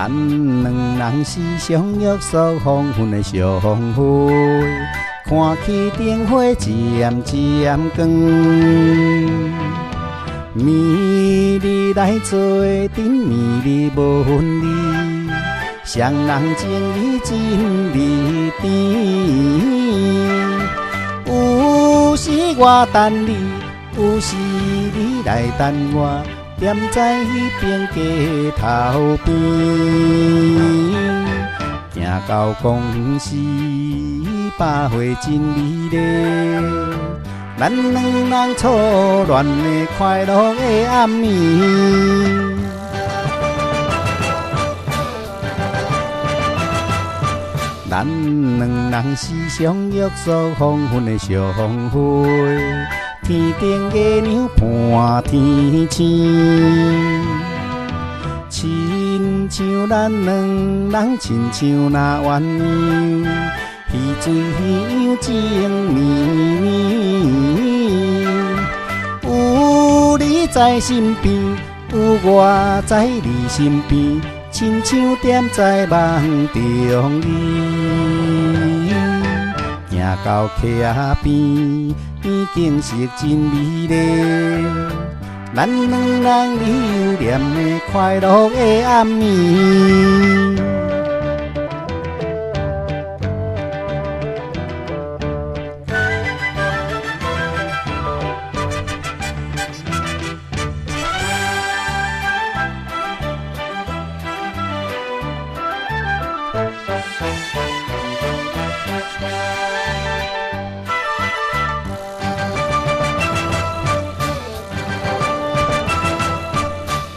咱两人是相约束黄昏的相会，看起灯火渐渐光，暝日来做阵，暝日无分离，双人情义真美甜。有时我等你，有时你来等我。踮在迄边街头边，行到公司百花真美丽，咱两人初恋的快乐的暗暝。咱两人是相约束黄昏的相会。天顶月亮伴天星，亲像咱两人，亲像那鸳鸯，鱼水鱼样情绵绵。有你在身边，有我在你身边，亲像踮在梦中里。行到溪边。景色真美丽，咱两人留念的快乐的暗暝。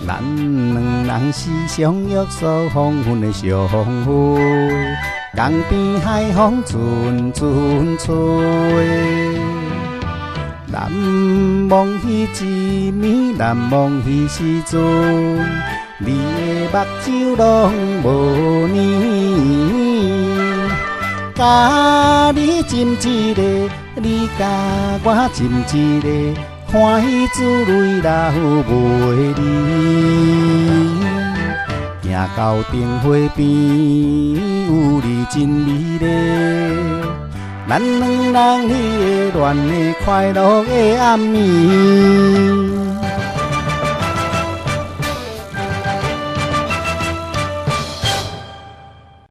咱两人是相约束黄昏的相会，江边海风阵阵吹。难忘彼一暝，难忘彼时阵，你的目睭拢无呢。甲你亲一个，你甲我亲一个。欢喜珠泪流袂离，行到灯火边，有你真美丽，咱两人迄个恋的快乐的暗暝。